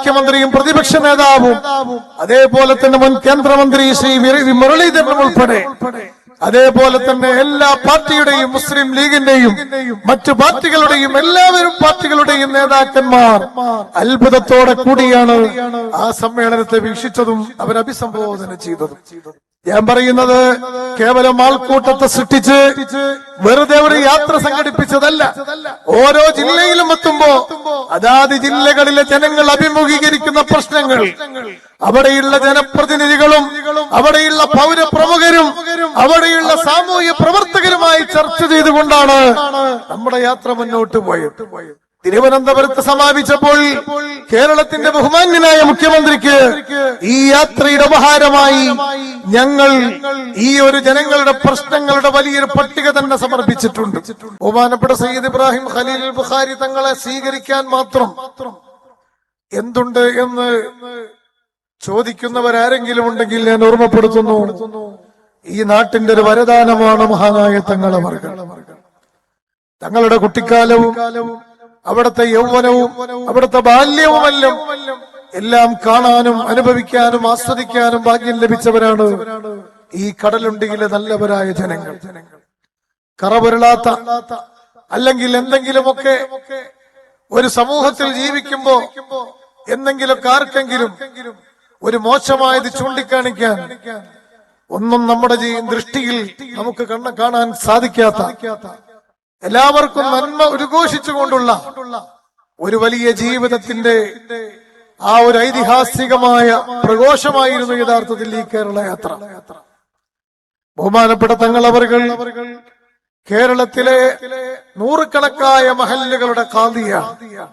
മുഖ്യമന്ത്രിയും പ്രതിപക്ഷ നേതാവും അതേപോലെ തന്നെ മുൻ കേന്ദ്രമന്ത്രി ശ്രീ മുരളീധരനും ഉൾപ്പെടെ അതേപോലെ തന്നെ എല്ലാ പാർട്ടിയുടെയും മുസ്ലിം ലീഗിന്റെയും മറ്റു പാർട്ടികളുടെയും എല്ലാവരും പാർട്ടികളുടെയും നേതാക്കന്മാർ അത്ഭുതത്തോടെ കൂടിയാണ് ആ സമ്മേളനത്തെ വീക്ഷിച്ചതും അവർ അഭിസംബോധന ചെയ്തതും. ഞാൻ പറയുന്നത് കേവലം ആൾക്കൂട്ടത്തെ സൃഷ്ടിച്ച് വെറുതെ ഒരു യാത്ര സംഘടിപ്പിച്ചതല്ല. ഓരോ ജില്ലയിലും എത്തുമ്പോ അതാത് ജില്ലകളിലെ ജനങ്ങൾ അഭിമുഖീകരിക്കുന്ന പ്രശ്നങ്ങൾ അവിടെയുള്ള ജനപ്രതിനിധികളും അവിടെയുള്ള പൗരപ്രമുഖരും അവിടെയുള്ള സാമൂഹ്യ പ്രവർത്തകരുമായി ചർച്ച ചെയ്തുകൊണ്ടാണ് നമ്മുടെ യാത്ര മുന്നോട്ട് പോയത്. തിരുവനന്തപുരത്ത് സമാപിച്ചപ്പോൾ കേരളത്തിന്റെ ബഹുമാന്യനായ മുഖ്യമന്ത്രിക്ക് ഈ യാത്രയുടെ ഉപഹാരമായി ഞങ്ങൾ ഈ ഒരു ജനങ്ങളുടെ പ്രശ്നങ്ങളുടെ വലിയൊരു പട്ടിക തന്നെ സമർപ്പിച്ചിട്ടുണ്ട്. ബഹുമാനപ്പെട്ട സയ്യിദ് ഇബ്രാഹിം ഖലീൽ ബുഖാരി തങ്ങളെ സ്വീകരിക്കാൻ മാത്രം എന്തുണ്ട് എന്ന് ചോദിക്കുന്നവരാരെങ്കിലും ഉണ്ടെങ്കിൽ ഞാൻ ഓർമ്മപ്പെടുത്തുന്നു, ഈ നാട്ടിന്റെ ഒരു വരദാനമാണ് മഹാനായ തങ്ങളെ വർഗ്ഗം. തങ്ങളുടെ കുട്ടിക്കാലവും അവിടുത്തെ യൗവനവും അവിടുത്തെ ബാല്യവുമെല്ലാം എല്ലാം കാണാനും അനുഭവിക്കാനും ആസ്വദിക്കാനും ഭാഗ്യം ലഭിച്ചവരാണ് ഈ കടലുണ്ടിയിലെ നല്ലവരായ ജനങ്ങൾ. കറപുരളാത്ത അല്ലെങ്കിൽ എന്തെങ്കിലുമൊക്കെ ഒരു സമൂഹത്തിൽ ജീവിക്കുമ്പോ എന്തെങ്കിലുമൊക്കെ ആർക്കെങ്കിലും ഒരു മോശമായത് ചൂണ്ടിക്കാണിക്കാൻ ഒന്നും നമ്മുടെ ദൃഷ്ടിയിൽ നമുക്ക് കാണാൻ സാധിക്കാത്ത, എല്ലാവർക്കും നന്മ ഉദ്ഘോഷിച്ചുകൊണ്ടുള്ള ഒരു വലിയ ജീവിതത്തിന്റെ ആ ഒരു ഐതിഹാസികമായ പ്രഘോഷമായിരുന്നു യഥാർത്ഥത്തിൽ ഈ കേരള യാത്ര. ബഹുമാനപ്പെട്ട തങ്ങളവர்கள் കേരളത്തിലെ നൂറുകണക്കായ മഹല്ലുകളുടെ ഖാദിയാണ്.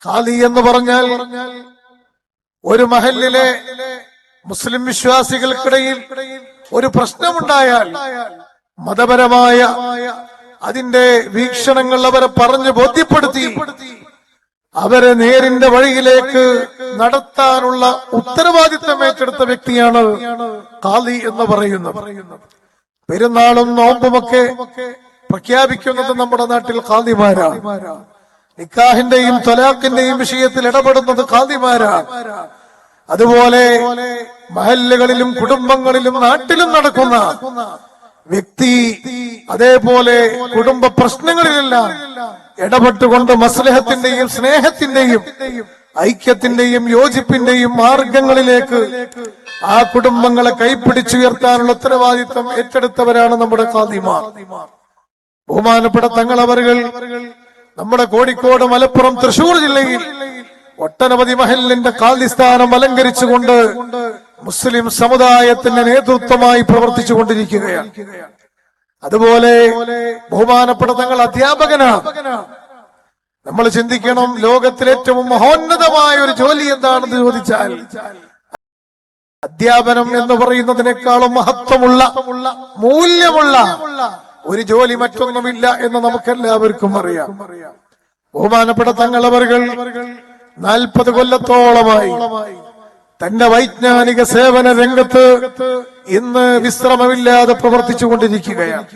ഖാദി എന്ന് പറഞ്ഞാൽ ഒരു മഹല്ലിലെ മുസ്ലിം വിശ്വാസികൾക്കിടയിൽ ഒരു പ്രശ്നമുണ്ടായാൽ മതപരമായ അതിന്റെ വീക്ഷണങ്ങൾ അവരെ പറഞ്ഞു ബോധ്യപ്പെടുത്തി അവരെ നേരിന്റെ വഴിയിലേക്ക് നടത്താനുള്ള ഉത്തരവാദിത്തം ഏറ്റെടുത്ത വ്യക്തിയാണ് ഖാദി എന്ന് പറയുന്നത്. പെരുന്നാളും നോമ്പുമൊക്കെ പ്രഖ്യാപിക്കുന്നത് നമ്മുടെ നാട്ടിൽ ഖാദിമാരാണ്. നിക്കാഹിന്റെയും ത്വലാഖിന്റെയും വിഷയത്തിൽ ഇടപെടുന്നത് ഖാദിമാരാണ്. അതുപോലെ മഹല്ലുകളിലും കുടുംബങ്ങളിലും നാട്ടിലും നടക്കുന്ന വ്യക്തി അതേപോലെ കുടുംബ പ്രശ്നങ്ങളിലെല്ലാം ഇടപെട്ടുകൊണ്ട് മസ്ലഹത്തിന്റെയും സ്നേഹത്തിന്റെയും ഐക്യത്തിന്റെയും യോജിപ്പിന്റെയും മാർഗങ്ങളിലേക്ക് ആ കുടുംബങ്ങളെ കൈപ്പിടിച്ചുയർത്താനുള്ള ഉത്തരവാദിത്വം ഏറ്റെടുത്തവരാണ് നമ്മുടെ ഖാദിമാർ. ബഹുമാനപ്പെട്ട തങ്ങളവர்கள் നമ്മുടെ കോഴിക്കോട്, മലപ്പുറം, തൃശൂർ ജില്ലയിൽ ഒട്ടനവധി മഹല്ലിന്റെ ഖാദിസ്ഥാനം അലങ്കരിച്ചുകൊണ്ട് മുസ്ലിം സമുദായത്തിന്റെ നേതൃത്വമായി പ്രവർത്തിച്ചു കൊണ്ടിരിക്കുകയാണ്. അതുപോലെ ബഹുമാനപ്പെട്ട തങ്ങൾ അധ്യാപകനാണ്. നമ്മൾ ചിന്തിക്കണം, ലോകത്തിലെ ഏറ്റവും മഹോന്നതമായ ഒരു ജോലി എന്താണെന്ന് ചോദിച്ചാൽ അധ്യാപനം എന്ന് പറയുന്നതിനേക്കാളും മഹത്വമുള്ള മൂല്യമുള്ള ഒരു ജോലി മറ്റൊന്നുമില്ല എന്ന് നമുക്കെല്ലാവർക്കും അറിയാം. ബഹുമാനപ്പെട്ട തങ്ങളവர்கள் 40 കൊല്ലത്തോളമായി തന്റെ വൈജ്ഞാനിക സേവന രംഗത്ത് ഇന്ന് വിശ്രമമില്ലാതെ പ്രവർത്തിച്ചു കൊണ്ടിരിക്കുകയാണ്.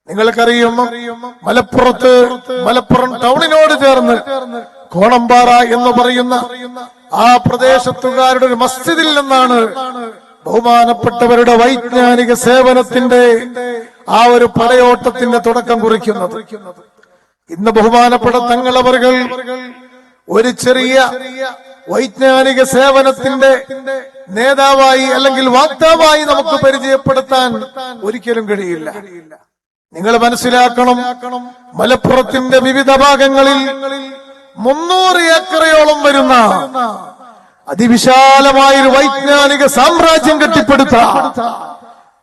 നിങ്ങൾക്കറിയും, മലപ്പുറം ടൗണിനോട് ചേർന്ന് കോണമ്പാറ എന്ന് പറയുന്ന ആ പ്രദേശത്തുകാരുടെ ഒരു മസ്ജിദിൽ നിന്നാണ് ബഹുമാനപ്പെട്ടവരുടെ വൈജ്ഞാനിക സേവനത്തിന്റെ ആ ഒരു പടയോട്ടത്തിന്റെ തുടക്കം കുറിക്കുന്നത്. ഇന്ന് ബഹുമാനപ്പെട്ട തങ്ങളവர்கள் ഒരു ചെറിയ വൈജ്ഞാനിക സേവനത്തിന്റെ നേതാവായി അല്ലെങ്കിൽ വാക്താവായി നമുക്ക് പരിചയപ്പെടുത്താൻ ഒരിക്കലും കഴിയില്ല. നിങ്ങൾ മനസ്സിലാക്കണം, മലപ്പുറത്തിന്റെ വിവിധ ഭാഗങ്ങളിൽ 300 ഏക്കറയോളം വരുന്ന അതിവിശാലമായൊരു വൈജ്ഞാനിക സാമ്രാജ്യം കെട്ടിപ്പടുത്ത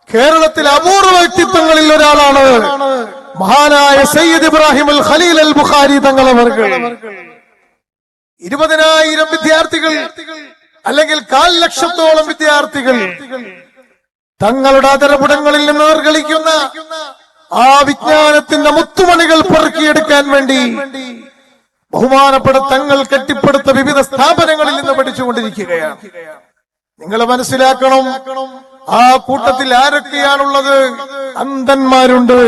കേരളത്തിലെ അപൂർവ വ്യക്തിത്വങ്ങളിൽ ഒരാളാണ് മഹാനായ സയ്യിദ് ഇബ്രാഹിം അൽ ഖലീൽ അൽ ബുഖാരി തങ്ങളവர்கள். 20,000 വിദ്യാർത്ഥികൾ അല്ലെങ്കിൽ 1/4 ലക്ഷത്തോളം വിദ്യാർത്ഥികൾ തങ്ങളുടെ അതരപുടങ്ങളിൽ നിന്ന് കളിക്കുന്ന ആ വിജ്ഞാനത്തിന്റെ മുത്തുമണികൾ പെറുക്കിയെടുക്കാൻ വേണ്ടി ബഹുമാനപ്പെട്ട തങ്ങൾ കെട്ടിപ്പടുത്ത വിവിധ സ്ഥാപനങ്ങളിൽ നിന്ന് പഠിച്ചുകൊണ്ടിരിക്കുകയാണ്. നിങ്ങൾ മനസ്സിലാക്കണം, ആ കൂട്ടത്തിൽ ആരൊക്കെയാണുള്ളത്? അന്ധന്മാരുണ്ട്,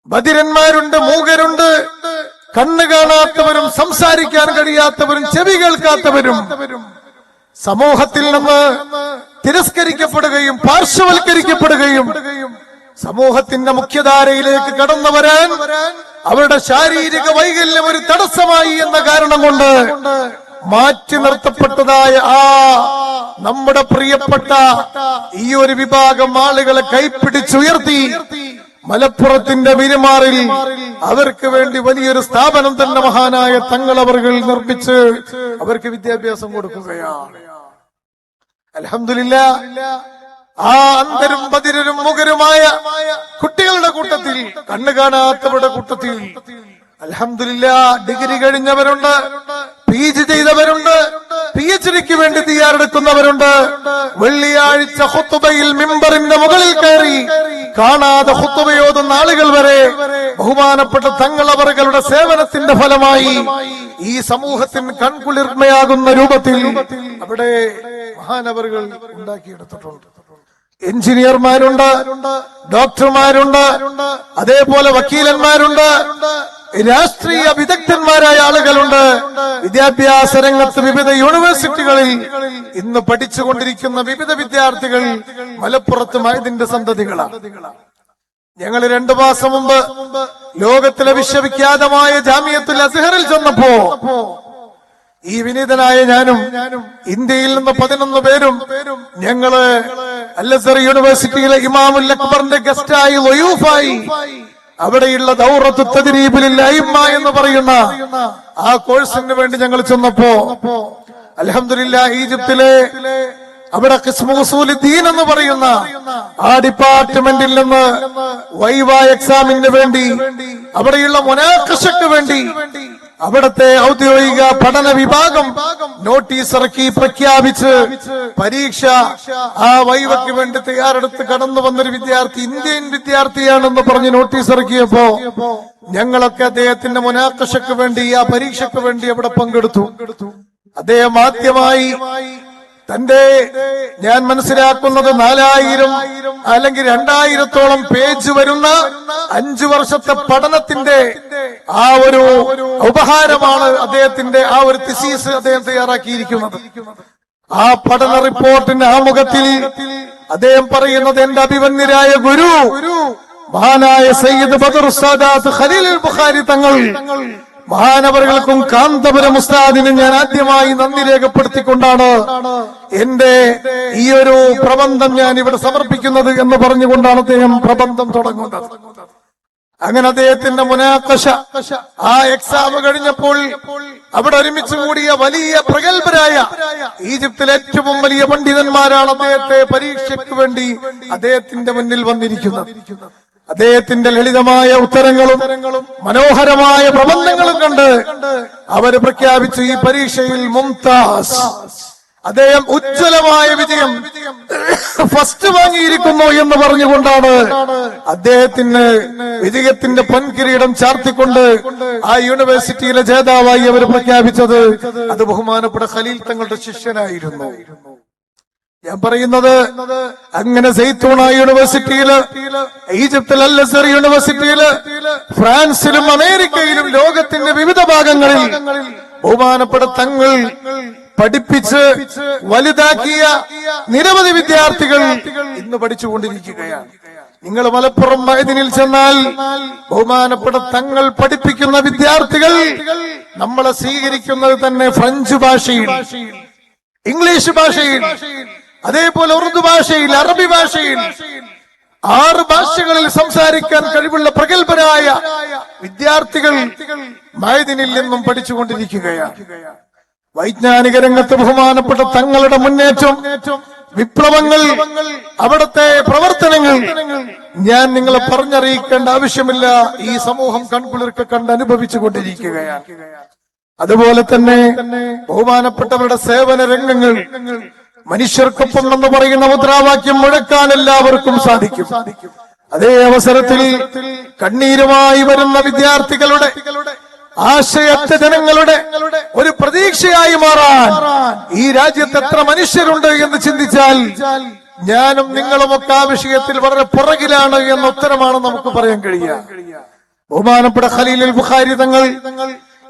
ബധിരന്മാരുണ്ട്, മൂകരുണ്ട്, കണ്ണ് കാണാത്തവരും സംസാരിക്കാൻ കഴിയാത്തവരും ചെവി കേൾക്കാത്തവരും സമൂഹത്തിൽ നിന്ന് തിരസ്കരിക്കപ്പെടുകയും പാർശ്വവൽക്കരിക്കപ്പെടുകയും സമൂഹത്തിന്റെ മുഖ്യധാരയിലേക്ക് കടന്നു വരാൻ അവരുടെ ശാരീരിക വൈകല്യം ഒരു തടസ്സമായി എന്ന കാരണം കൊണ്ട് മാറ്റി നിർത്തപ്പെട്ടതായ നമ്മുടെ പ്രിയപ്പെട്ട ഈ ഒരു വിഭാഗം ആളുകളെ കൈപ്പിടിച്ചുയർത്തി മലപ്പുറത്തിന്റെ വിരുമാറിൽ അവർക്ക് വേണ്ടി വലിയൊരു സ്ഥാപനം തന്നെ മഹാനായ തങ്ങൾ അവർകൾ നിർമ്മിച്ച് അവർക്ക് വിദ്യാഭ്യാസം കൊടുക്കുകയാണ്. അൽഹംദുലില്ലാഹ്. ആ അന്ധരും ബധിരരും മുഖരുമായ കുട്ടികളുടെ കൂട്ടത്തിൽ, കണ്ണു കാണാത്തവരുടെ കൂട്ടത്തിൽ അൽഹംദുലില്ലാഹ് ഡിഗ്രി കഴിഞ്ഞവരുണ്ട്, PG ചെയ്തവരുണ്ട്, PhDക്ക് വേണ്ടി തയ്യാറെടുക്കുന്നവരുണ്ട്. വെള്ളിയാഴ്ച ഖുത്ബയിൽ മിമ്പറിന്റെ മുകളിൽ കയറി കാണാതെ ഖുത്ബയോതുന്ന ആളുകൾ വരെ ബഹുമാനപ്പെട്ട തങ്ങൾ അവരുടെ സേവനത്തിന്റെ ഫലമായി ഈ സമൂഹത്തിന് കൺകുളിർമയാകുന്ന രൂപത്തിൽ അവിടെ മഹാനവറുകൾ ഉണ്ടാക്കിയെടുത്തിട്ടുണ്ട്. എഞ്ചിനീയർമാരുണ്ട്, ഡോക്ടർമാരുണ്ട്, അതേപോലെ വക്കീലന്മാരുണ്ട്, രാഷ്ട്രീയ വിദഗ്ധന്മാരായ ആളുകളുണ്ട്. വിദ്യാഭ്യാസ രംഗത്ത് വിവിധ യൂണിവേഴ്സിറ്റികളിൽ ഇന്ന് പഠിച്ചുകൊണ്ടിരിക്കുന്ന വിവിധ വിദ്യാർത്ഥികൾ മലപ്പുറത്ത് മഅദിന്റെ സന്തതികളാണ്. ഞങ്ങൾ 2 മാസം മുമ്പ് ലോകത്തിലെ വിശ്വവിഖ്യാതമായ ജാമിയത്തുൽ അസ്ഹറിൽ ചെന്നപ്പോ ഈ വിനീതനായ ഞാനും ഇന്ത്യയിൽ നിന്ന് 11 പേരും ഞങ്ങള് അൽ അസ്ഹർ യൂണിവേഴ്സിറ്റിയിലെ ഇമാമുൽ അക്ബറിന്റെ ഗസ്റ്റായി വയൂഫായി അവിടെയുള്ള ദൗറത്തു തദ്രീബിൽ അയിമ്മ എന്ന് പറയുന്ന ആ കോഴ്സിന് വേണ്ടി ഞങ്ങൾ ചെന്നപ്പോ അൽഹംദുലില്ലാഹ് ഈജിപ്തിലെ അവിടെ ഖിസ്മു ഉസൂലുദ്ദീൻ എന്ന് പറയുന്ന ആ ഡിപ്പാർട്ട്മെന്റിൽ നിന്ന് വൈവ എക്സാമിന് വേണ്ടി അവിടെയുള്ള മുനാഖശക്ക് വേണ്ടി അവിടത്തെ ഔദ്യോഗിക പഠന വിഭാഗം നോട്ടീസ് ഇറക്കി പ്രഖ്യാപിച്ച് പരീക്ഷ ആ വൈവയ്ക്ക് വേണ്ടി തയ്യാറെടുത്ത് കടന്നു വന്നൊരു വിദ്യാർത്ഥി ഇന്ത്യൻ വിദ്യാർത്ഥിയാണെന്ന് പറഞ്ഞ് നോട്ടീസ് ഇറക്കിയപ്പോ ഞങ്ങളൊക്കെ അദ്ദേഹത്തിന്റെ മുനാഖശക്ക് വേണ്ടി ആ പരീക്ഷയ്ക്ക് വേണ്ടി അവിടെ പങ്കെടുത്തു. അദ്ദേഹം ആദ്യമായി തന്റെ ഞാൻ മനസ്സിലാക്കുന്നത് 4000 അല്ലെങ്കിൽ 2000-ഓളം പേജ് വരുന്ന 5 വർഷത്തെ പഠനത്തിന്റെ ആ ഒരു ഉപഹാരമാണ് അദ്ദേഹത്തിന്റെ ആ ഒരു തിസീസ് അദ്ദേഹം തയ്യാറാക്കിയിരിക്കുന്നത്. ആ പഠന റിപ്പോർട്ടിന്റെ ആമുഖത്തിൽ അദ്ദേഹം പറയുന്നത്, എന്റെ അഭിമന്യരായ ഗുരു മഹാനായ സയ്യിദ് ബദർ സാദാത്ത് ഖലീൽ അൽ ബുഖാരി തങ്ങൾ മഹാനവറുകൾക്കും കാന്തപുരം ഉസ്താദിനും ഞാൻ ആദ്യമായി നന്ദി രേഖപ്പെടുത്തിക്കൊണ്ടാണ് എന്റെ ഈ ഒരു പ്രബന്ധം ഞാൻ ഇവിടെ സമർപ്പിക്കുന്നത് എന്ന് പറഞ്ഞുകൊണ്ടാണ് അദ്ദേഹം പ്രബന്ധം തുടങ്ങുന്നത്. അങ്ങനെ അദ്ദേഹത്തിന്റെ മുനാഖശ ആ എക്സാം കഴിഞ്ഞപ്പോൾ അവിടെ ഒരുമിച്ച് കൂടിയ വലിയ പ്രഗത്ഭരായ ഈജിപ്തിലെ ഏറ്റവും വലിയ പണ്ഡിതന്മാരാണ് അദ്ദേഹത്തെ പരീക്ഷയ്ക്ക് വേണ്ടി അദ്ദേഹത്തിന്റെ മുന്നിൽ വന്നിരിക്കുന്നത്. അദ്ദേഹത്തിന്റെ ലളിതമായ ഉത്തരങ്ങളും മനോഹരമായ പ്രബന്ധങ്ങളും കണ്ട് അവര് പ്രഖ്യാപിച്ചു ഈ പരീക്ഷയിൽ മുംതാസ്, അദ്ദേഹം ഉജ്ജ്വലമായ വിജയം ഫസ്റ്റ് വാങ്ങിയിരിക്കുന്നു എന്ന് പറഞ്ഞുകൊണ്ടാണ് അദ്ദേഹത്തിന് വിജയത്തിന്റെ പൊൻകിരീടം ചാർത്തിക്കൊണ്ട് ആ യൂണിവേഴ്സിറ്റിയിലെ ജേതാവായി അവർ പ്രഖ്യാപിച്ചത്. അത് ബഹുമാനപ്പെട്ട ഖലീൽ തങ്ങളുടെ ശിഷ്യനായിരുന്നു. ഞാൻ പറയുന്നത് അങ്ങനെ സൈത്തൂണ യൂണിവേഴ്സിറ്റിയില്, ഈജിപ്തിൽ അൽ അസ്ഹർ യൂണിവേഴ്സിറ്റിയില്, ഫ്രാൻസിലും അമേരിക്കയിലും ലോകത്തിന്റെ വിവിധ ഭാഗങ്ങളിൽ ബഹുമാനപ്പെട്ട തങ്ങൾ പഠിപ്പിച്ച് വലുതാക്കിയ നിരവധി വിദ്യാർത്ഥികൾ ഇന്ന് പഠിച്ചുകൊണ്ടിരിക്കുകയാണ്. നിങ്ങൾ മലപ്പുറം മഅദിനിൽ ചെന്നാൽ ബഹുമാനപ്പെട്ട തങ്ങൾ പഠിപ്പിക്കുന്ന വിദ്യാർത്ഥികൾ നമ്മളെ സ്വീകരിക്കുന്നത് തന്നെ ഫ്രഞ്ച് ഭാഷയിൽ, ഇംഗ്ലീഷ് ഭാഷയിൽ, അതേപോലെ ഉറുദു ഭാഷയിൽ, അറബി ഭാഷയിൽ 6 ഭാഷകളിൽ സംസാരിക്കാൻ കഴിവുള്ള പ്രഗത്ഭരായ വിദ്യാർത്ഥികൾ മഅദിനിൽ നിന്നും പഠിച്ചുകൊണ്ടിരിക്കുകയാണ്. വൈജ്ഞാനിക രംഗത്ത് ബഹുമാനപ്പെട്ട തങ്ങളുടെ മുന്നേറ്റം, വിപ്ലവങ്ങൾ, അവിടുത്തെ പ്രവർത്തനങ്ങൾ ഞാൻ നിങ്ങളെ പറഞ്ഞറിയിക്കേണ്ട ആവശ്യമില്ല. ഈ സമൂഹം കൺകുളിർക്കെ കണ്ട് അനുഭവിച്ചു കൊണ്ടിരിക്കുകയാണ്. അതുപോലെ തന്നെ ബഹുമാനപ്പെട്ടവരുടെ സേവന രംഗങ്ങൾ, മനുഷ്യർക്കൊപ്പം എന്ന് പറയുന്ന മുദ്രാവാക്യം മുഴക്കാൻ എല്ലാവർക്കും സാധിക്കും. അതേ അവസരത്തിൽ കണ്ണീരുമായി വരുന്ന വിദ്യാർത്ഥികളുടെ ആശയത്തെ ജനങ്ങളുടെ ഒരു പ്രതീക്ഷയായി മാറാൻ ഈ രാജ്യത്ത് എത്ര മനുഷ്യരുണ്ട് എന്ന് ചിന്തിച്ചാൽ ഞാനും നിങ്ങളുമൊക്കെ ആ വിഷയത്തിൽ വളരെ പുറകിലാണ് എന്ന ഉത്തരമാണ് നമുക്ക് പറയാൻ കഴിയുക. ബഹുമാനപ്പെട്ട ഖലീലുൽ ബുഖാരി തങ്ങൾ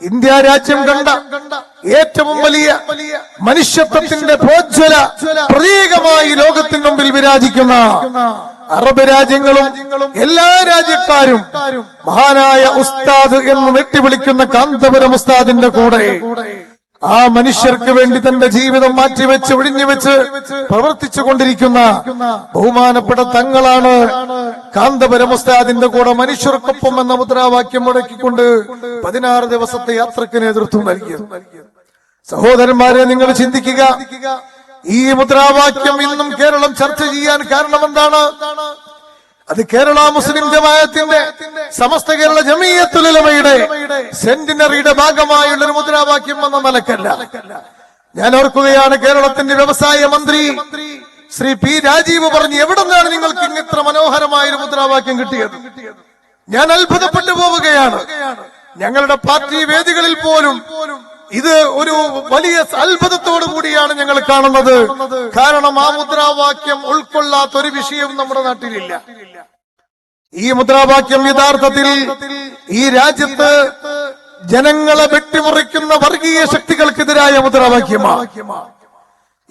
ഇന്ത്യ രാജ്യം കണ്ട ഏറ്റവും വലിയ മനുഷ്യത്വത്തിന്റെ പ്രോജ്വല പ്രതീകമായി ലോകത്തിന് മുമ്പിൽ വിരാജിക്കുന്ന അറബ് രാജ്യങ്ങളും എല്ലാ രാജ്യക്കാരും മഹാനായ ഉസ്താദ് എന്ന് നെട്ടിവിളിക്കുന്ന കാന്തപുരം ഉസ്താദിന്റെ കൂടെ ആ മനുഷ്യർക്ക് വേണ്ടി തന്റെ ജീവിതം മാറ്റിവെച്ച് ഒഴിഞ്ഞുവെച്ച് പ്രവർത്തിച്ചു കൊണ്ടിരിക്കുന്ന ബഹുമാനപ്പെട്ട തങ്ങളാണ് കാന്തപുരം ഉസ്താദിന്റെ കൂടെ മനുഷ്യർക്കൊപ്പം എന്ന മുദ്രാവാക്യം മുടക്കിക്കൊണ്ട് 16 ദിവസത്തെ യാത്രക്ക് നേതൃത്വം നൽകിയത്. സഹോദരന്മാരെ, നിങ്ങൾ ചിന്തിക്കുക, ഈ മുദ്രാവാക്യം ഇന്നും കേരളം ചർച്ച ചെയ്യാൻ കാരണം എന്താണ്? അത് കേരള മുസ്ലിം ജമാഅത്തിന്റെ സമസ്ത കേരള ജമീയത്തുൽ ഉലമയുടെ സെന്റിനറിയുടെ ഭാഗമായുള്ള ഒരു മുദ്രാവാക്യം എന്ന നിലക്കല്ല. ഞാൻ ഓർക്കുകയാണ്, കേരളത്തിന്റെ വ്യവസായ മന്ത്രി ശ്രീ പി രാജീവ് പറഞ്ഞു, എവിടെ നിന്നാണ് നിങ്ങൾക്ക് ഇത്ര മനോഹരമായ ഒരു മുദ്രാവാക്യം കിട്ടിയത്? ഞാൻ അത്ഭുതപ്പെട്ടു പോവുകയാണ്. ഞങ്ങളുടെ പാർട്ടി വേദികളിൽ പോലും ഇത് ഒരു വലിയ അത്ഭുതത്തോടു കൂടിയാണ് ഞങ്ങൾ കാണുന്നത്. കാരണം ആ മുദ്രാവാക്യം ഉൾക്കൊള്ളാത്ത ഒരു വിഷയവും നമ്മുടെ നാട്ടിലില്ല. ഈ മുദ്രാവാക്യം യഥാർത്ഥത്തിൽ ഈ രാജ്യത്ത് ജനങ്ങളെ വെട്ടിമുറിക്കുന്ന വർഗീയ ശക്തികൾക്കെതിരായ മുദ്രാവാക്യമാണ്.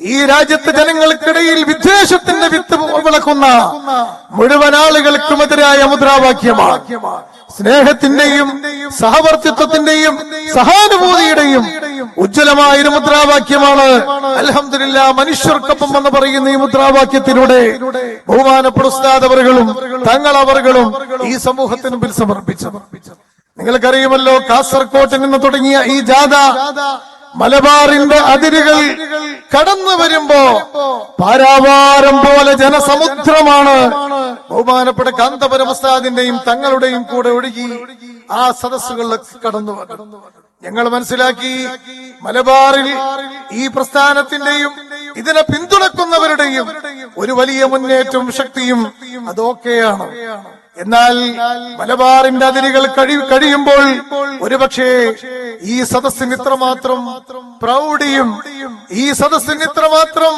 ഈ രാജ്യത്തെ ജനങ്ങൾക്കിടയിൽ വിദ്വേഷത്തിന്റെ വിത്ത് വിളക്കുന്ന മുഴുവൻ ആളുകൾക്കുമെതിരായ മുദ്രാവാക്യമാണ്. സ്നേഹത്തിന്റെയും സഹവർത്തിത്വത്തിന്റെയും സഹാനുഭൂതിയുടെയും ഉജ്ജ്വലമായൊരു മുദ്രാവാക്യമാണ്. അൽഹംദുലില്ലാഹ്, മനുഷ്യർക്കൊപ്പം എന്ന് പറയുന്ന ഈ മുദ്രാവാക്യത്തിലൂടെ ബഹുമാനപ്പെട്ട ഉസ്താദ് അവറുകളും തങ്ങളവറുകളും ഈ സമൂഹത്തിന് മുമ്പിൽ സമർപ്പിച്ചു. നിങ്ങൾക്കറിയുമല്ലോ, കാസർകോട്ട് നിന്ന് തുടങ്ങിയ ഈ ജാഥ മലബാറിന്റെ അതിരുകൾ കടന്നു വരുമ്പോ പാരാവാരം പോലെ ജനസമുദ്രമാണ് ബഹുമാനപ്പെട്ട കാന്തപുരം ഉസ്താദിന്റെയും തങ്ങളുടെയും കൂടെ ഒഴുകി ആ സദസ്സുകളിലേക്ക് കടന്നു വന്നു. ഞങ്ങൾ മനസ്സിലാക്കി, മലബാറിൽ ഈ പ്രസ്ഥാനത്തിന്റെയും ഇതിനെ പിന്തുണക്കുന്നവരുടെയും ഒരു വലിയ മുന്നേറ്റവും ശക്തിയും അതൊക്കെയാണ്. എന്നാൽ മലബാറിന്റെ അതിരുകൾ കഴിയുമ്പോൾ ഒരുപക്ഷെ ഈ സദസ്സിന് ഇത്രമാത്രം പ്രൗഢിയും ഈ സദസ്സിന് ഇത്രമാത്രം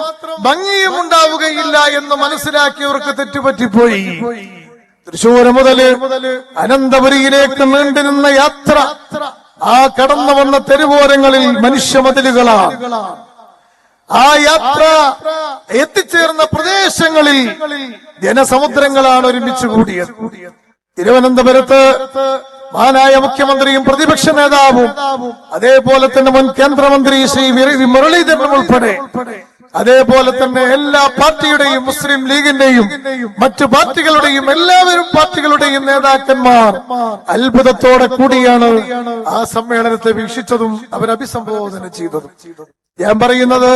ഭംഗിയും ഉണ്ടാവുകയില്ല എന്ന് മനസ്സിലാക്കിയവർക്ക് തെറ്റുപറ്റിപ്പോയി. തൃശ്ശൂര് മുതല് അനന്തപുരിയിലേക്ക് നീണ്ടു നിന്ന യാത്ര, ആ കടന്നു വന്ന തെരുവോരങ്ങളിൽ മനുഷ്യമതിലുകളാണ്. ആ യാത്ര എത്തിച്ചേർന്ന പ്രദേശങ്ങളിൽ ജനസമുദ്രങ്ങളാണ് ഒരുമിച്ച് കൂടിയത്. തിരുവനന്തപുരത്ത് മഹാനായ മുഖ്യമന്ത്രിയും പ്രതിപക്ഷ നേതാവും അതേപോലെ തന്നെ മുൻ കേന്ദ്രമന്ത്രി ശ്രീ മുരളീധരനും ഉൾപ്പെടെ അതേപോലെ തന്നെ എല്ലാ പാർട്ടിയുടെയും മുസ്ലിം ലീഗിന്റെയും മറ്റു പാർട്ടികളുടെയും എല്ലാവരും പാർട്ടികളുടെയും നേതാക്കന്മാർ അത്ഭുതത്തോടെ കൂടിയാണ് ആ സമ്മേളനത്തെ വീക്ഷിച്ചതും അവരഭിസംബോധന ചെയ്തതും. ഞാൻ പറയുന്നത്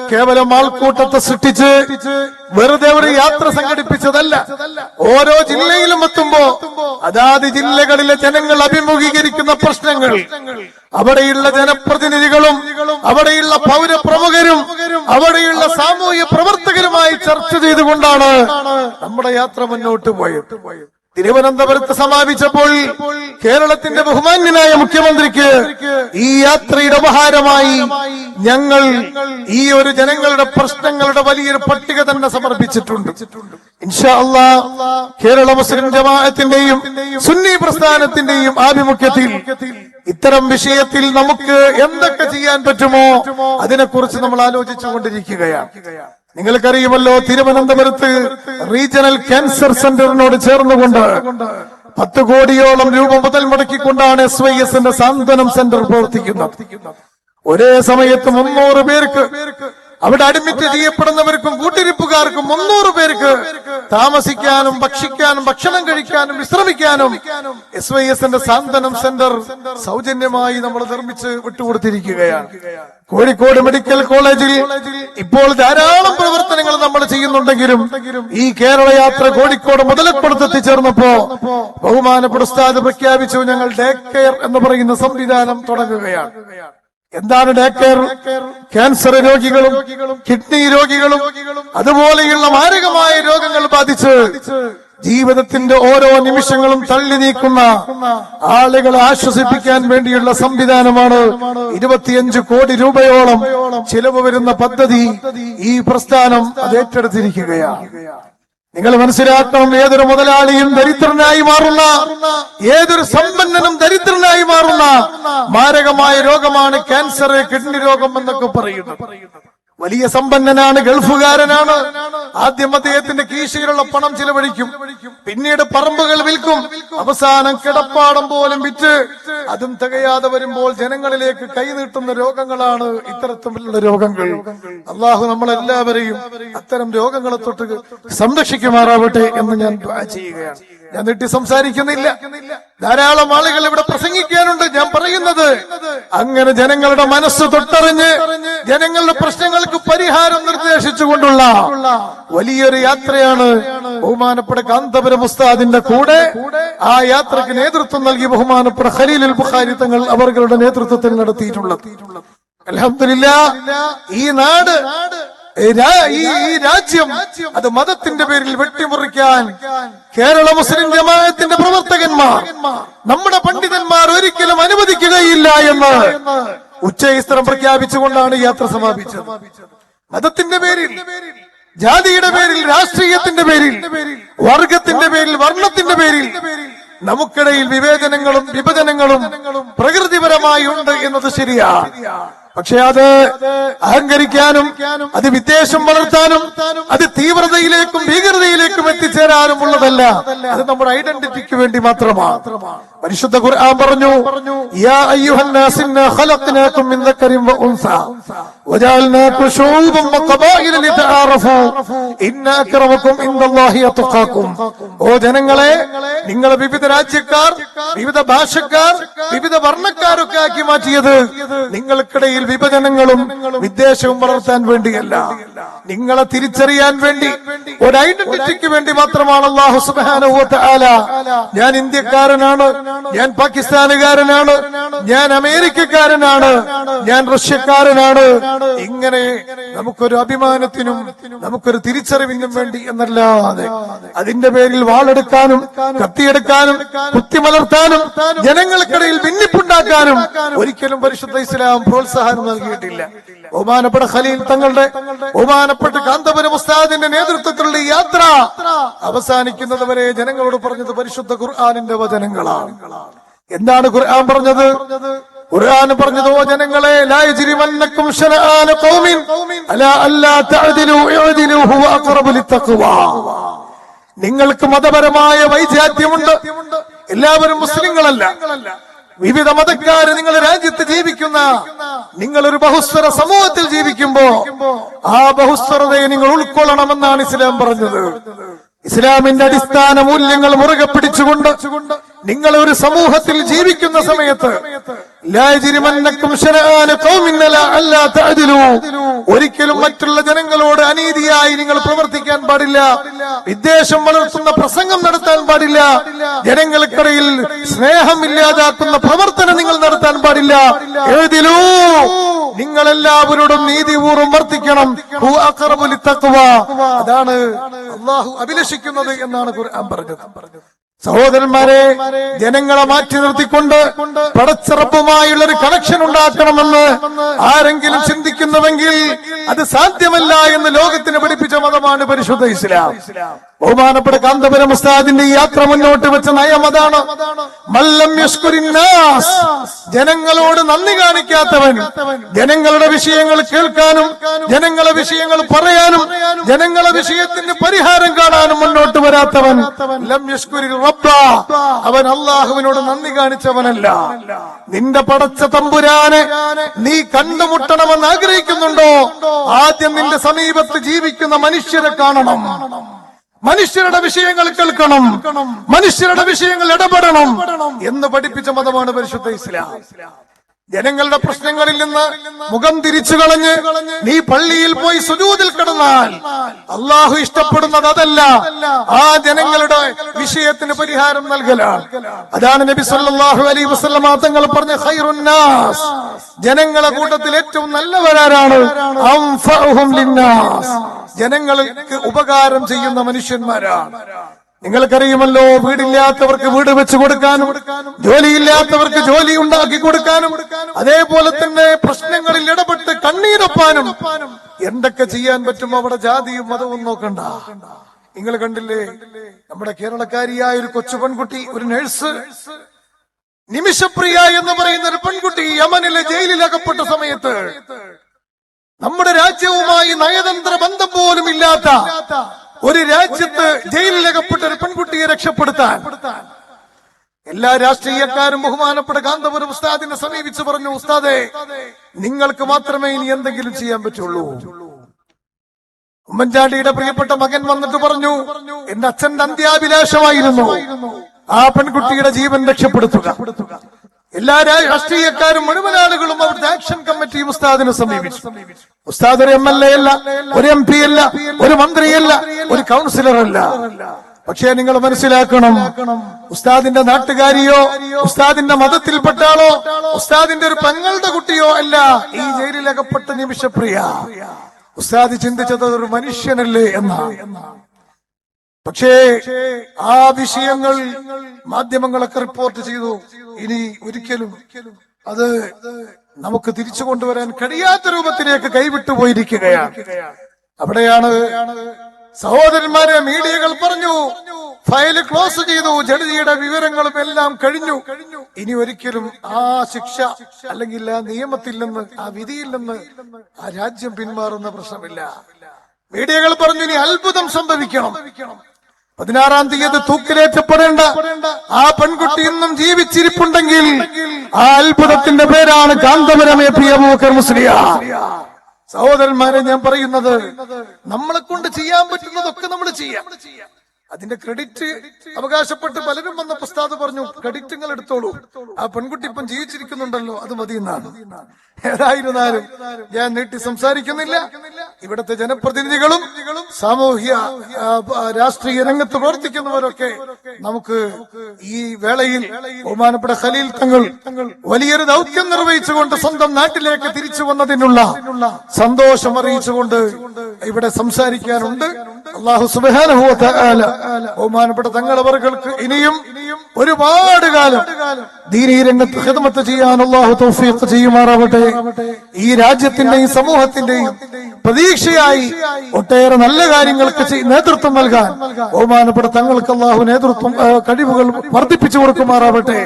കേവലം ആൾക്കൂട്ടത്തെ സൃഷ്ടിച്ച് വെറുതെ ഒരു യാത്ര സംഘടിപ്പിച്ചതല്ല. ഓരോ ജില്ലയിലും എത്തുമ്പോ അതാത് ജില്ലകളിലെ ജനങ്ങൾ അഭിമുഖീകരിക്കുന്ന പ്രശ്നങ്ങൾ അവിടെയുള്ള ജനപ്രതിനിധികളും അവിടെയുള്ള പൗരപ്രമുഖരും അവിടെയുള്ള സാമൂഹ്യ പ്രവർത്തകരുമായി ചർച്ച ചെയ്തുകൊണ്ടാണ് നമ്മുടെ യാത്ര മുന്നോട്ട് പോയത്. തിരുവനന്തപുരത്ത് സമാപിച്ചപ്പോൾ കേരളത്തിന്റെ ബഹുമാന്യനായ മുഖ്യമന്ത്രിക്ക് ഈ യാത്രയുടെ ഉപഹാരമായി ഞങ്ങൾ ഈ ഒരു ജനങ്ങളുടെ പ്രശ്നങ്ങളുടെ വലിയൊരു പട്ടിക തന്നെ സമർപ്പിച്ചിട്ടുണ്ട്. ഇൻഷാ അല്ലാഹ് കേരള മുസ്ലിം ജമാഅത്തിന്റെയും സുന്നി പ്രസ്ഥാനത്തിന്റെയും ആഭിമുഖ്യത്തിൽ ഇത്തരം വിഷയത്തിൽ നമുക്ക് എന്തൊക്കെ ചെയ്യാൻ പറ്റുമോ അതിനെക്കുറിച്ച് നമ്മൾ ആലോചിച്ചുകൊണ്ടിരിക്കുകയാണ്. നിങ്ങൾക്കറിയുമല്ലോ, തിരുവനന്തപുരത്ത് റീജിയണൽ ക്യാൻസർ സെന്ററിനോട് ചേർന്നുകൊണ്ട് 10 കോടിയോളം രൂപ മുതൽ മുടക്കിക്കൊണ്ടാണ് SYSന്റെ സാന്ത്വനം സെന്റർ പ്രവർത്തിക്കുന്നത്. ഒരേ സമയത്ത് 300 പേർക്ക് അവിടെ അഡ്മിറ്റ് ചെയ്യപ്പെടുന്നവർക്കും കൂട്ടിരിപ്പുകാർക്കും 300 പേർക്ക് താമസിക്കാനും ഭക്ഷിക്കാനും ഭക്ഷണം കഴിക്കാനും വിശ്രമിക്കാനും SYSന്റെ സാന്ത്വനം സെന്റർ സൗജന്യമായി നമ്മൾ നിർമ്മിച്ച് വിട്ടുകൊടുത്തിരിക്കുകയാണ്. കോഴിക്കോട് മെഡിക്കൽ കോളേജിൽ ഇപ്പോൾ ധാരാളം പ്രവർത്തനങ്ങൾ നമ്മൾ ചെയ്യുന്നുണ്ടെങ്കിലും ഈ കേരള യാത്ര കോഴിക്കോട് മുതലക്കുളത്തെത്തിച്ചേർന്നപ്പോ ബഹുമാനപ്പെട്ട ഉസ്താദ് പ്രഖ്യാപിച്ചു, ഞങ്ങൾ ഡേ കെയർ എന്ന് പറയുന്ന സംവിധാനം തുടങ്ങുകയാണ്. എന്താണ് ഡേ കെയർ? ക്യാൻസർ രോഗികളും കിഡ്നി രോഗികളും അതുപോലെയുള്ള മാരകമായ രോഗങ്ങൾ ബാധിച്ച് ജീവിതത്തിന്റെ ഓരോ നിമിഷങ്ങളും തള്ളി നീക്കുന്ന ആളുകളെ ആശ്വസിപ്പിക്കാൻ വേണ്ടിയുള്ള സംവിധാനമാണ്. 25 കോടി രൂപയോളം ചിലവ് വരുന്ന പദ്ധതി ഈ പ്രസ്ഥാനം അത് ഏറ്റെടുത്തിരിക്കുകയാണ്. നിങ്ങൾ മനസ്സിലാക്കണം, ഏതൊരു മുതലാളിയും ദരിദ്രനായി മാറുന്ന, ഏതൊരു സമ്പന്നനും ദരിദ്രനായി മാറുന്ന മാരകമായ രോഗമാണ് ക്യാൻസർ, കിഡ്നി രോഗം എന്നൊക്കെ പറയുന്നത്. വലിയ സമ്പന്നനാണ്, ഗൾഫുകാരനാണ്, ആദ്യം അദ്ദേഹത്തിന്റെ കീശയിലുള്ള പണം ചിലവഴിക്കും, പിന്നീട് പറമ്പുകൾ വിൽക്കും, അവസാനം കിടപ്പാടം പോലും വിറ്റ് അതും തികയാതെ വരുമ്പോൾ ജനങ്ങളിലേക്ക് കൈനീട്ടുന്ന രോഗങ്ങളാണ് ഇത്തരത്തിലുള്ള രോഗങ്ങൾ. അള്ളാഹു നമ്മളെല്ലാവരെയും അത്തരം രോഗങ്ങളെ തൊട്ട് സംരക്ഷിക്കുമാറാവട്ടെ എന്ന് ഞാൻ ദുആ ചെയ്യുകയാണ്. ഞാൻ നീട്ടി സംസാരിക്കുന്നില്ല, ധാരാളം ആളുകൾ ഇവിടെ പ്രസംഗിക്കാനുണ്ട്. ഞാൻ പറയുന്നത്, അങ്ങനെ ജനങ്ങളുടെ മനസ്സ് തൊട്ടറിഞ്ഞ് ജനങ്ങളുടെ പ്രശ്നങ്ങൾക്ക് പരിഹാരം നിർദ്ദേശിച്ചുകൊണ്ടുള്ള വലിയൊരു യാത്രയാണ് ബഹുമാനപ്പെട്ട കാന്തപുരം ഉസ്താദിന്റെ കൂടെ ആ യാത്രയ്ക്ക് നേതൃത്വം നൽകി ബഹുമാനപ്പെട്ട ഖലീലുൽ ബുഖാരി തങ്ങൾ അവരുടെ നേതൃത്വത്തിൽ നടത്തിയിട്ടുള്ളത്. അൽഹംദുലില്ലാഹ്, ഈ നാട്, ഈ രാജ്യം അത് മതത്തിന്റെ പേരിൽ വെട്ടിമുറിക്കാൻ കേരള മുസ്ലിം ജമാഅത്തിന്റെ പ്രവർത്തകന്മാർ, നമ്മുടെ പണ്ഡിതന്മാർ ഒരിക്കലും അനുവദിക്കുകയില്ല എന്ന് ഉച്ചയിസ്ത്രം പ്രഖ്യാപിച്ചുകൊണ്ടാണ് യാത്ര സമാപിച്ചത്. മതത്തിന്റെ പേരിൽ, ജാതിയുടെ പേരിൽ, രാഷ്ട്രീയത്തിന്റെ പേരിൽ, വർഗത്തിന്റെ പേരിൽ, വർണ്ണത്തിന്റെ പേരിൽ നമുക്കിടയിൽ വിവേചനങ്ങളും വിഭജനങ്ങളും പ്രകൃതിപരമായി ഉണ്ട് എന്നത് ശരിയാണ്. പക്ഷെ അത് അഹങ്കരിക്കാനും അത് വിദ്വേഷം വളർത്താനും അത് തീവ്രതയിലേക്കും ഭീകരതയിലേക്കും എത്തിച്ചേരാനും ഉള്ളതല്ല. അത് നമ്മുടെ ഐഡന്റിറ്റിക്ക് വേണ്ടി മാത്രമാണ്. പരിശുദ്ധ ഖുർആൻ പറഞ്ഞു, യാ അയ്യുഹന്നാസ് ഇന്നാ ഖലഖ്നാകും മിൻ ദക്കരിൻ വ ഉൻസാ വജഅൽനാകും ശുഊബൻ വഖബായില ലിതആറഫു ഇന്ന അക്രമകും ഇൻദല്ലാഹി അത്ഖാകും. ഓ ജനങ്ങളെ, നിങ്ങളെ വിവിധ രാജ്യക്കാർ, വിവിധ ഭാഷക്കാർ, വിവിധ വർണ്ണക്കാരൊക്കെ ആക്കി മാറ്റിയത് നിങ്ങൾക്കിടയിൽ വിഭജനങ്ങളും വിദ്വേഷവും വളർത്താൻ വേണ്ടിയല്ല, നിങ്ങളെ തിരിച്ചറിയാൻ വേണ്ടി, ഒരു ഐഡന്റിറ്റിക്ക് വേണ്ടി മാത്രമാണ്. അല്ലാഹു സുബ്ഹാനഹു വ തആല, ഞാൻ ഇന്ത്യക്കാരനാണ്, ഞാൻ പാകിസ്ഥാനുകാരനാണ്, ഞാൻ അമേരിക്കക്കാരനാണ്, ഞാൻ റഷ്യക്കാരനാണ്, ഇങ്ങനെ നമുക്കൊരു അഭിമാനത്തിനും നമുക്കൊരു തിരിച്ചറിവിനും വേണ്ടി എന്നല്ലാതെ അതിന്റെ പേരിൽ വാളെടുക്കാനും കത്തിയെടുക്കാനും കുത്തിമലർത്താനും ജനങ്ങൾക്കിടയിൽ ഭിന്നിപ്പുണ്ടാക്കാനും ഒരിക്കലും പരിശുദ്ധ ഇസ്ലാം പ്രോത്സാഹനം നൽകിയിട്ടില്ല. ബഹുമാനപ്പെട്ട ഖലീൽ തങ്ങളുടെ, ബഹുമാനപ്പെട്ട കാന്തപുരം ഉസ്താദിന്റെ നേതൃത്വത്തിലുള്ള ഈ യാത്ര അവസാനിക്കുന്നത് വരെ ജനങ്ങളോട് പറഞ്ഞത് പരിശുദ്ധ ഖുർആനിന്റെ വചനങ്ങളാണ്. എന്താണ് ഖുർആൻ പറഞ്ഞത്? ഖുർആൻ പറഞ്ഞത്, ഓ ജനങ്ങളെ, ലാ യജ്രിമന്നകും ശനആന ഖൗമിൻ അലാ അല്ലാ തഅദിലു ഇഅദിലു ഹുവ അഖറബു ലിത്തഖ്വാ. നിങ്ങൾക്ക് മതപരമായ വൈജാത്യമുണ്ട്, എല്ലാവരും മുസ്ലിങ്ങളല്ല, വിവിധ മതക്കാര് നിങ്ങളുടെ രാജ്യത്ത് ജീവിക്കുന്ന, നിങ്ങളൊരു ബഹുസ്വര സമൂഹത്തിൽ ജീവിക്കുമ്പോ ആ ബഹുസ്വരതയെ നിങ്ങൾ ഉൾക്കൊള്ളണമെന്നാണ് ഇസ്ലാം പറഞ്ഞത്. ഇസ്ലാമിന്റെ അടിസ്ഥാന മൂല്യങ്ങൾ മുറുകെ പിടിച്ചുകൊണ്ട് നിങ്ങൾ ഒരു സമൂഹത്തിൽ ജീവിക്കുന്ന സമയത്ത് ഒരിക്കലും മറ്റുള്ള ജനങ്ങളോട് അനീതിയായി നിങ്ങൾ പ്രവർത്തിക്കാൻ പാടില്ല, വിദ്വേഷം വളർത്തുന്ന പ്രസംഗം നടത്താൻ പാടില്ല, ജനങ്ങൾക്കിടയിൽ സ്നേഹം ഇല്ലാതാക്കുന്ന പ്രവർത്തനം നിങ്ങൾ നടത്താൻ പാടില്ല. എഴുതിലൂ, നിങ്ങൾ എല്ലാവരോടും നീതിപൂർവ്വം വർത്തിക്കണം. അതാണ് അല്ലാഹു അഭിലഷിക്കുന്നത് എന്നാണ് ഖുർആൻ പറഞ്ഞത്. സഹോദരന്മാരെ, ജനങ്ങളെ മാറ്റി നിർത്തിക്കൊണ്ട് പടച്ചിറപ്പുമായുള്ള ഒരു കണക്ഷൻ ഉണ്ടാക്കണമെന്ന് ആരെങ്കിലും ചിന്തിക്കുന്നുവെങ്കിൽ അത് സാധ്യമല്ല എന്ന് ലോകത്തിന് പഠിപ്പിച്ച മതമാണ് പരിശുദ്ധ ഇസ്ലാം. ബഹുമാനപ്പെട്ട കാന്തപുരം ഉസ്താദിന്റെ ഈ യാത്ര മുന്നോട്ട് വെച്ച നയം അതാണ്. മല്ലം യശ്കുരിന്നാസ്, ജനങ്ങളോട് നന്ദി കാണിക്കാത്തവൻ, ജനങ്ങളുടെ വിഷയങ്ങൾ കേൾക്കാനും ജനങ്ങളെ വിഷയങ്ങൾ പറയാനും ജനങ്ങളെ വിഷയത്തിന് പരിഹാരം കാണാനും മുന്നോട്ട് വരാത്തവൻ, ലം യശ്കുരി റബ്ബ, അവൻ അല്ലാഹുവിനോട് നന്ദി കാണിച്ചവനല്ല. നിന്റെ പടച്ച തമ്പുരാനെ നീ കണ്ടുമുട്ടണമെന്ന് ആഗ്രഹിക്കുന്നുണ്ടോ? ആദ്യം നിന്റെ സമീപത്ത് ജീവിക്കുന്ന മനുഷ്യരെ കാണണം, മനുഷ്യരുടെ വിഷയങ്ങൾ കേൾക്കണം, മനുഷ്യരുടെ വിഷയങ്ങൾ ഇടപെടണം എന്ന് പഠിപ്പിച്ച മതമാണ് പരിശുദ്ധ ഇസ്ലാം. ജനങ്ങളുടെ പ്രശ്നങ്ങളിൽ നിന്ന് മുഖം തിരിച്ചു കളഞ്ഞ് നീ പള്ളിയിൽ പോയി സുജൂദിൽ കിടന്നാൽ അള്ളാഹു ഇഷ്ടപ്പെടുന്നത് അതല്ല, ആ ജനങ്ങളുടെ വിഷയത്തിന് പരിഹാരം നൽകലാണ്. അതാണ് നബി സല്ലല്ലാഹു അലൈഹി വസല്ലമ തങ്ങൾ പറഞ്ഞ ഖൈറുൻ നാസ്, ജനങ്ങളെ കൂട്ടത്തിൽ ഏറ്റവും നല്ലവരാരാണ്? അൻഫഉഹും ലിന്നാസ്, ജനങ്ങൾക്ക് ഉപകാരം ചെയ്യുന്ന മനുഷ്യന്മാരാണ്. നിങ്ങൾക്കറിയുമല്ലോ, വീടില്ലാത്തവർക്ക് വീട് വെച്ചു കൊടുക്കാനും ജോലിയില്ലാത്തവർക്ക് ജോലി ഉണ്ടാക്കി കൊടുക്കാനും അതേപോലെ തന്നെ പ്രശ്നങ്ങളിൽ ഇടപെട്ട് കണ്ണീരൊപ്പാനും എന്തൊക്കെ ചെയ്യാൻ പറ്റും അവിടെ ജാതിയും മതവും നോക്കണ്ട. നിങ്ങൾ കണ്ടില്ലേ, നമ്മുടെ കേരളക്കാരിയായ ഒരു കൊച്ചു പെൺകുട്ടി, ഒരു നഴ്സ്, നിമിഷപ്രിയ എന്ന് പറയുന്ന ഒരു പെൺകുട്ടി യമനിലെ ജയിലിൽ അകപ്പെട്ട സമയത്ത് നമ്മുടെ രാജ്യവുമായി നയതന്ത്ര ബന്ധം പോലും ഇല്ലാത്ത ഒരു രാജ്യത്ത് ജയിലിൽ അകപ്പെട്ട ഒരു പെൺകുട്ടിയെ രക്ഷപ്പെടുത്താൻ എല്ലാ രാഷ്ട്രീയക്കാരും ബഹുമാനപ്പെട്ട കാന്തപുരം ഉസ്താദിനെ സമീപിച്ച് പറഞ്ഞു, ഉസ്താദെ, നിങ്ങൾക്ക് മാത്രമേ ഇനി എന്തെങ്കിലും ചെയ്യാൻ പറ്റുള്ളൂ. ഉമ്മൻചാണ്ടിയുടെ പ്രിയപ്പെട്ട മകൻ വന്നിട്ട് പറഞ്ഞു, എന്റെ അച്ഛന്റെ അന്ത്യാഭിലാഷമായിരുന്നു ആ പെൺകുട്ടിയുടെ ജീവൻ രക്ഷപ്പെടുത്തുക. എല്ലാ രാഷ്ട്രീയക്കാരും മുഴുവൻ ആളുകളും അവിടുത്തെ ആക്ഷൻ കമ്മിറ്റി ഉസ്താദിനെ സമീപിച്ചു. ഉസ്താദ് ഒരു MLA അല്ല, ഒരു MP അല്ല, ഒരു മന്ത്രിയല്ല, ഒരു കൗൺസിലർ അല്ല. പക്ഷേ നിങ്ങൾ മനസ്സിലാക്കണം, ഉസ്താദിന്റെ നാട്ടുകാരിയോ ഉസ്താദിന്റെ മതത്തിൽപ്പെട്ട ആളോ ഉസ്താദിന്റെ ഒരു പെങ്ങളുടെ കുട്ടിയോ അല്ല ഈ ജയിലിലകപ്പെട്ട നിമിഷപ്രിയ. ഉസ്താദ് ചിന്തിച്ചത് ഒരു മനുഷ്യനല്ലേ എന്നാണ്. പക്ഷേ ആ വിഷയങ്ങൾ മാധ്യമങ്ങളൊക്കെ റിപ്പോർട്ട് ചെയ്തു. ഇനി ഒരിക്കലും അത് നമുക്ക് തിരിച്ചു കൊണ്ടുവരാൻ കഴിയാത്ത രൂപത്തിലേക്ക് കൈവിട്ടു പോയിരിക്കുകയാണ്. അവിടെയാണ് സഹോദരന്മാരെ മീഡിയകൾ പറഞ്ഞു, ഫയല് ക്ലോസ് ചെയ്തു, ജഡ്ജിയുടെ വിവരങ്ങളും എല്ലാം കഴിഞ്ഞു, ഇനി ഒരിക്കലും ആ ശിക്ഷ അല്ലെങ്കിൽ ആ നിയമത്തിൽ നിന്ന്, ആ വിധിയിൽ നിന്ന് ആ രാജ്യം പിന്മാറുന്ന പ്രശ്നമില്ല. മീഡിയകൾ പറഞ്ഞു, ഇനി അത്ഭുതം സംഭവിക്കണം. 16-ാം തീയതി തൂക്കിലേറ്റപ്പെടേണ്ട ആ പെൺകുട്ടി ഇന്നും ജീവിച്ചിരിപ്പുണ്ടെങ്കിൽ ആ അത്ഭുതത്തിന്റെ പേരാണ് കാന്തപുരം AP അബൂബക്കർ മുസ്ലിയാർ. സഹോദരന്മാരെ, ഞാൻ പറയുന്നത്, നമ്മളെ കൊണ്ട് ചെയ്യാൻ പറ്റുന്നതൊക്കെ നമ്മൾ ചെയ്യാം. അതിന്റെ ക്രെഡിറ്റ് അവകാശപ്പെട്ട് പലരും വന്ന ഉസ്താദ് പറഞ്ഞു, ക്രെഡിറ്റ് നിങ്ങൾ എടുത്തോളൂ, ആ പെൺകുട്ടി ഇപ്പം ജീവിച്ചിരിക്കുന്നുണ്ടല്ലോ, അത് മതി എന്നാണ്. ഏതായിരുന്നാലും ഞാൻ നീട്ടി സംസാരിക്കുന്നില്ല. ഇവിടുത്തെ ജനപ്രതിനിധികളും സാമൂഹ്യ രാഷ്ട്രീയ രംഗത്ത് പ്രവർത്തിക്കുന്നവരൊക്കെ നമുക്ക് ഈ വേളയിൽ ബഹുമാനപ്പെട്ട ഖലീൽ തങ്ങൾ വലിയൊരു ദൗത്യം നിർവഹിച്ചുകൊണ്ട് സ്വന്തം നാട്ടിലേക്ക് തിരിച്ചു വന്നതിനുള്ള സന്തോഷം അറിയിച്ചുകൊണ്ട് ഇവിടെ സംസാരിക്കാനുണ്ട്. അല്ലാഹു സുബ്ഹാനഹു വ തആല ബഹുമാനപ്പെട്ട തങ്ങളവർക്ക് ഇനിയും ഒരുപാട് കാലം ദീനീ രംഗത്ത് ഖിദ്മത്ത് ചെയ്യാൻ അല്ലാഹു തൗഫീഖ് ചെയ്യുമാറാവട്ടെ. ഈ രാജ്യത്തിന്റെയും സമൂഹത്തിന്റെയും പ്രതീക്ഷയായി ഒട്ടേറെ നല്ല കാര്യങ്ങൾക്ക് നേതൃത്വം നൽകാൻ ബഹുമാനപ്പെട്ട തങ്ങൾക്ക് അല്ലാഹു നേതൃത്വം കഴിവുകൾ വർദ്ധിപ്പിച്ചു കൊടുക്കുമാറാവട്ടെ.